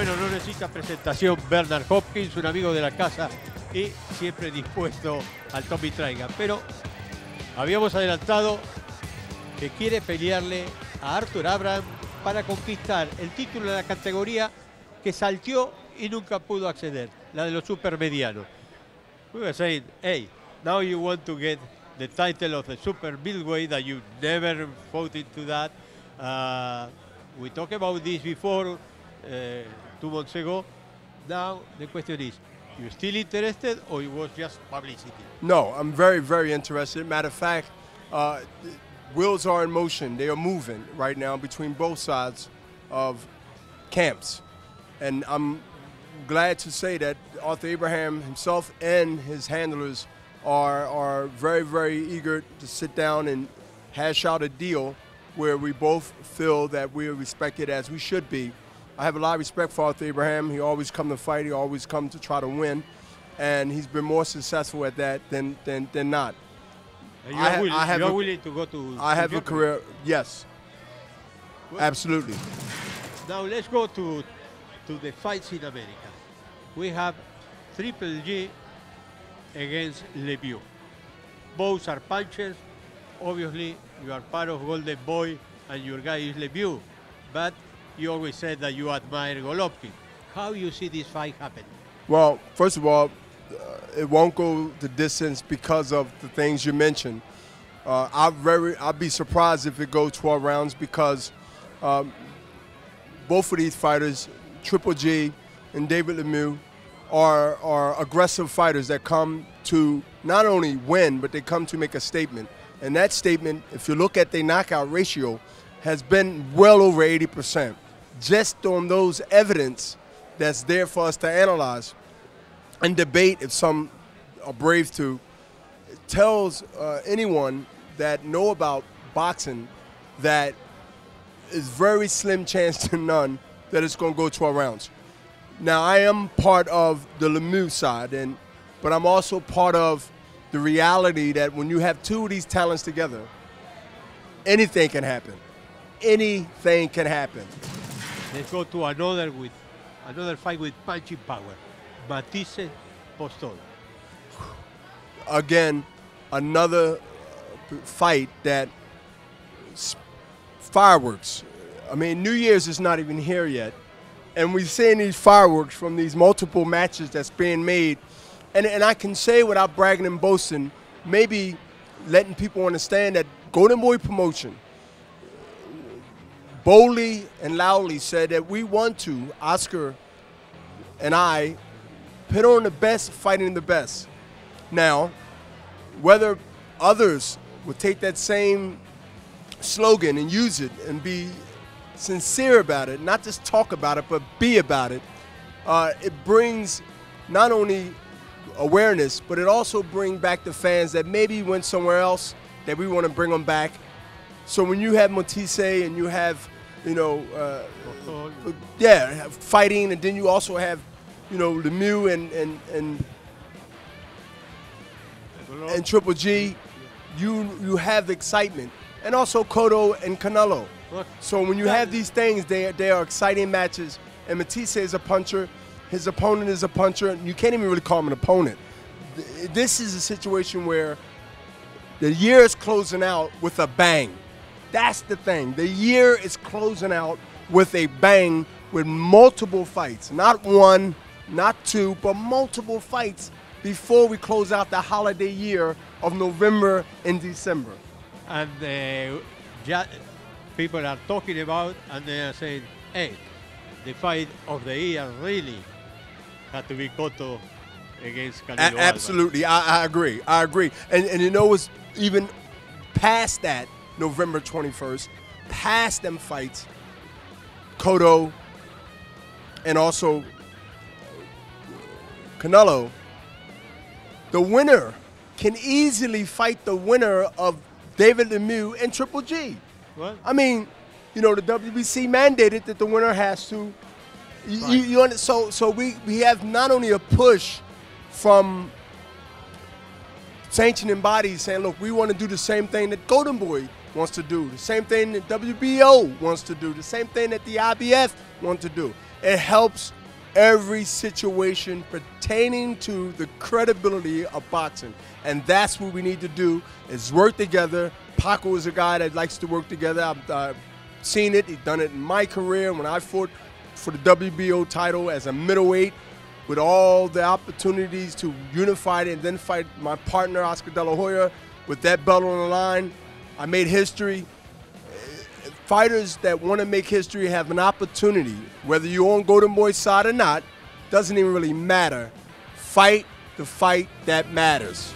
Bueno, no necesita presentación Bernard Hopkins, un amigo de la casa y siempre dispuesto al Tommy traiga. Pero habíamos adelantado que quiere pelearle a Arthur Abraham para conquistar el título de la categoría que salteó y nunca pudo acceder, la de los supermedianos. We were saying, hey, now you want to get the title of the super middleweight that you never fought into that. We talked about this before, 2 months ago. Now the question is, you still interested or it was just publicity? No, I'm very, very interested. Matter of fact, wheels are in motion. They are moving right now between both sides of camps. And I'm glad to say that Arthur Abraham himself and his handlers are very, very eager to sit down and hash out a deal where we both feel that we are respected as we should be. I have a lot of respect for Arthur Abraham. He always come to fight. He always come to try to win. And he's been more successful at that than not. You are willing to go to I have a career, yes. Well, absolutely. Now let's go to the fights in America. We have Triple G against Lemieux. Both are punchers. Obviously, you are part of Golden Boy and your guy is Lemieux. But you always said that you admire Golovkin. How you see this fight happen? Well, first of all, it won't go the distance because of the things you mentioned. I'd be surprised if it goes 12 rounds because both of these fighters, Triple G and David Lemieux, are aggressive fighters that come to not only win, but they come to make a statement. And that statement, if you look at their knockout ratio, has been well over 80%. Just on those evidence that's there for us to analyze and debate, if some are brave to, it tells anyone that know about boxing that is very slim chance to none that it's going to go 12 rounds. Now, I am part of the Lemieux side, but I'm also part of the reality that when you have two of these talents together, anything can happen. Anything can happen. Let's go to another fight with punching power. Matisse Postol. Again, another fight that fireworks. I mean, New Year's is not even here yet. And we're seeing these fireworks from these multiple matches that's being made. And I can say without bragging and boasting, maybe letting people understand that Golden Boy Promotion boldly and loudly said that we want to, Oscar and I, put on the best fighting the best. Now, whether others would take that same slogan and use it and be sincere about it, not just talk about it, but be about it, it brings not only awareness, but it also brings back the fans that maybe went somewhere else, that we want to bring them back. So when you have Matisse and you have, fighting, and then you also have, Lemieux and Triple G, you have the excitement. And also Cotto and Canelo. So when you have these things, they are exciting matches. And Matisse is a puncher. His opponent is a puncher. You can't even really call him an opponent. This is a situation where the year is closing out with a bang. That's the thing. The year is closing out with a bang with multiple fights. Not one, not two, but multiple fights before we close out the holiday year of November and December. And people are talking about, and they are saying, hey, the fight of the year really had to be Cotto against Canelo. Absolutely, I agree. I agree. And it's even past that, November 21st, past them fights, Cotto and also Canelo, the winner can easily fight the winner of David Lemieux and Triple G. What? I mean, the WBC mandated that the winner has to. Right. So we have not only a push from sanctioning bodies saying, look, we want to do the same thing that Golden Boy wants to do, the same thing that WBO wants to do, the same thing that the IBF wants to do. It helps every situation pertaining to the credibility of boxing. And that's what we need to do, is work together. Paco is a guy that likes to work together. I've seen it. He's done it in my career when I fought for the WBO title as a middleweight, with all the opportunities to unify it and then fight my partner, Oscar De La Hoya, with that belt on the line. I made history. Fighters that want to make history have an opportunity. Whether you're on Golden Boy's side or not, doesn't even really matter. Fight the fight that matters.